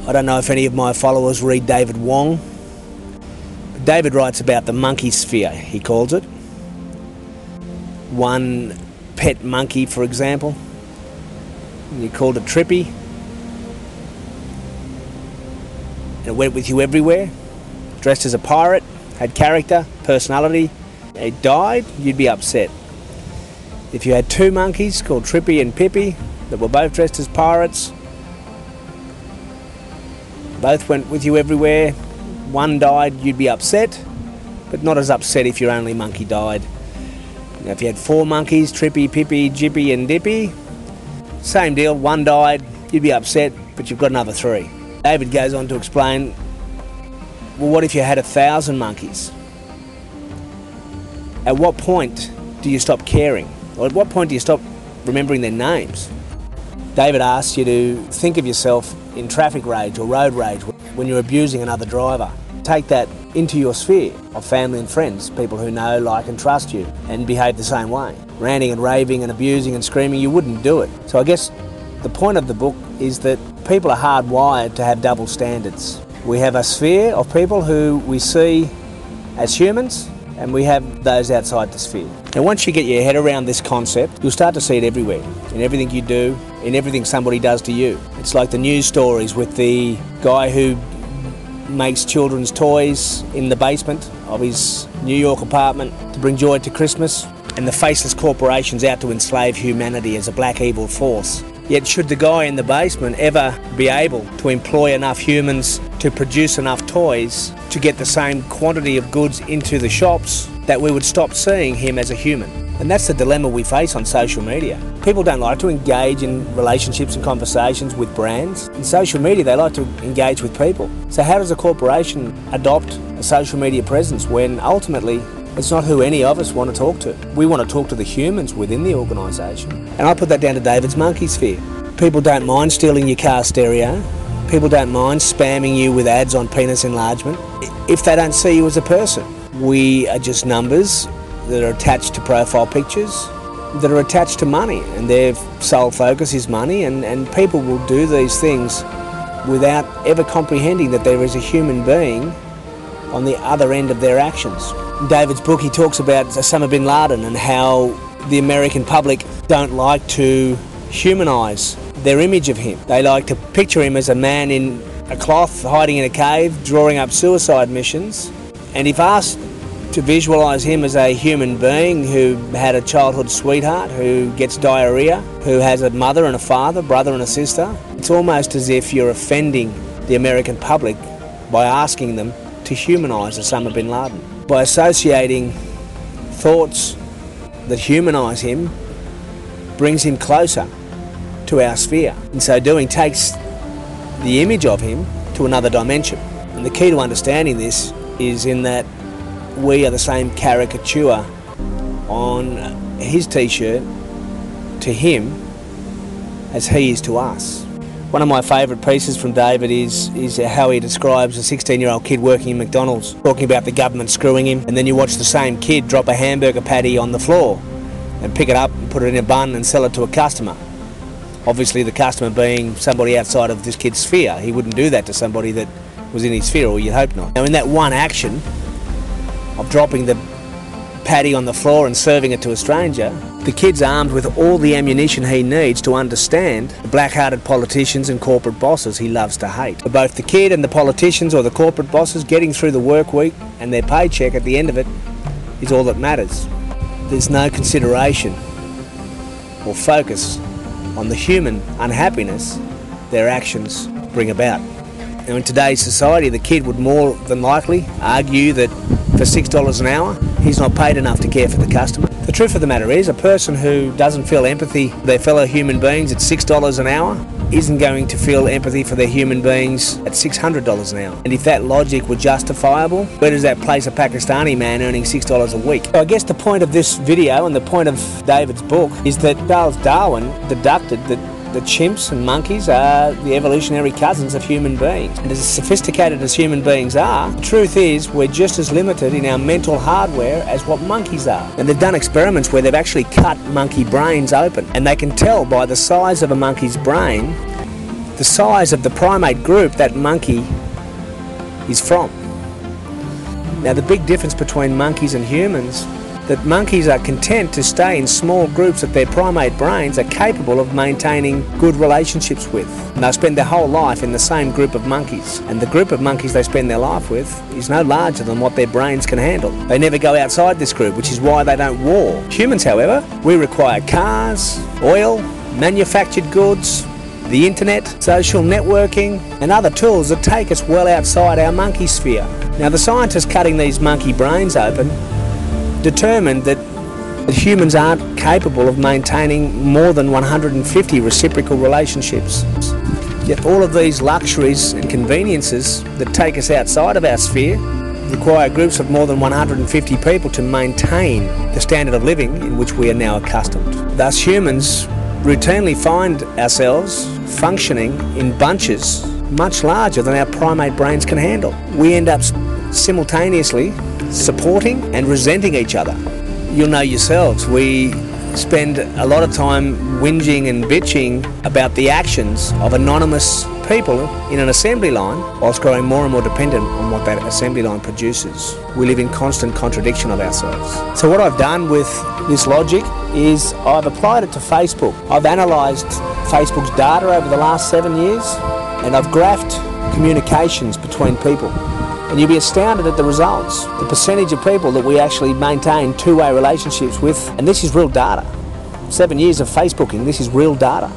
I don't know if any of my followers read David Wong. David writes about the monkey sphere, he calls it. One pet monkey, for example, and he called it Trippy. And it went with you everywhere, dressed as a pirate, had character, personality. It died, you'd be upset. If you had two monkeys called Trippy and Pippy that were both dressed as pirates, both went with you everywhere, one died, you'd be upset, but not as upset if your only monkey died. Now, if you had four monkeys, Trippy, Pippy, Jippy and Dippy, same deal, one died, you'd be upset, but you've got another three. David goes on to explain, well, what if you had 1,000 monkeys? At what point do you stop caring? Or at what point do you stop remembering their names? David asks you to think of yourself in traffic rage or road rage when you're abusing another driver. Take that into your sphere of family and friends, people who know, like and trust you and behave the same way. Ranting and raving and abusing and screaming, you wouldn't do it. So I guess the point of the book is that people are hardwired to have double standards. We have a sphere of people who we see as humans, and we have those outside the sphere. And once you get your head around this concept, you'll start to see it everywhere, in everything you do, in everything somebody does to you. It's like the news stories with the guy who makes children's toys in the basement of his New York apartment to bring joy to Christmas, and the faceless corporations out to enslave humanity as a black evil force. Yet should the guy in the basement ever be able to employ enough humans to produce enough toys to get the same quantity of goods into the shops, that we would stop seeing him as a human? And that's the dilemma we face on social media. People don't like to engage in relationships and conversations with brands. In social media, they like to engage with people. So how does a corporation adopt a social media presence when ultimately it's not who any of us want to talk to? We want to talk to the humans within the organisation. And I put that down to David's monkey sphere. People don't mind stealing your car stereo. People don't mind spamming you with ads on penis enlargement if they don't see you as a person. We are just numbers that are attached to profile pictures, that are attached to money, and their sole focus is money, and people will do these things without ever comprehending that there is a human being on the other end of their actions. In David's book, he talks about Osama bin Laden and how the American public don't like to humanise their image of him. They like to picture him as a man in a cloth hiding in a cave, drawing up suicide missions. And if asked to visualise him as a human being who had a childhood sweetheart, who gets diarrhoea, who has a mother and a father, brother and a sister, it's almost as if you're offending the American public by asking them to humanise Osama bin Laden. By associating thoughts that humanise him brings him closer to our sphere. In so doing, takes the image of him to another dimension. And the key to understanding this is in that we are the same caricature on his t-shirt to him as he is to us. One of my favourite pieces from David is how he describes a 16-year-old kid working in McDonald's, talking about the government screwing him, and then you watch the same kid drop a hamburger patty on the floor and pick it up and put it in a bun and sell it to a customer. Obviously the customer being somebody outside of this kid's sphere. He wouldn't do that to somebody that was in his sphere, or you'd hope not. Now in that one action of dropping the patty on the floor and serving it to a stranger, the kid's armed with all the ammunition he needs to understand the black-hearted politicians and corporate bosses he loves to hate. For both the kid and the politicians or the corporate bosses, getting through the work week and their paycheck at the end of it is all that matters. There's no consideration or focus on the human unhappiness their actions bring about. Now in today's society, the kid would more than likely argue that for $6 an hour, he's not paid enough to care for the customer. The truth of the matter is, a person who doesn't feel empathy for their fellow human beings at $6 an hour isn't going to feel empathy for their human beings at $600 an hour. And if that logic were justifiable, where does that place a Pakistani man earning $6 a week? So I guess the point of this video and the point of David's book is that Charles Darwin deducted that the chimps and monkeys are the evolutionary cousins of human beings. And as sophisticated as human beings are, the truth is we're just as limited in our mental hardware as what monkeys are. And they've done experiments where they've actually cut monkey brains open, and they can tell by the size of a monkey's brain the size of the primate group that monkey is from. Now, the big difference between monkeys and humans, that monkeys are content to stay in small groups that their primate brains are capable of maintaining good relationships with. And they'll spend their whole life in the same group of monkeys. And the group of monkeys they spend their life with is no larger than what their brains can handle. They never go outside this group, which is why they don't war. Humans, however, we require cars, oil, manufactured goods, the internet, social networking, and other tools that take us well outside our monkey sphere. Now, the scientists cutting these monkey brains open determined that humans aren't capable of maintaining more than 150 reciprocal relationships. Yet all of these luxuries and conveniences that take us outside of our sphere require groups of more than 150 people to maintain the standard of living in which we are now accustomed. Thus, humans routinely find ourselves functioning in bunches much larger than our primate brains can handle. We end up simultaneously supporting and resenting each other. You'll know yourselves, we spend a lot of time whinging and bitching about the actions of anonymous people in an assembly line, whilst growing more and more dependent on what that assembly line produces. We live in constant contradiction of ourselves. So what I've done with this logic is I've applied it to Facebook. I've analysed Facebook's data over the last 7 years, and I've graphed communications between people. And you'll be astounded at the results. The percentage of people that we actually maintain two-way relationships with, and this is real data. 7 years of Facebooking, this is real data.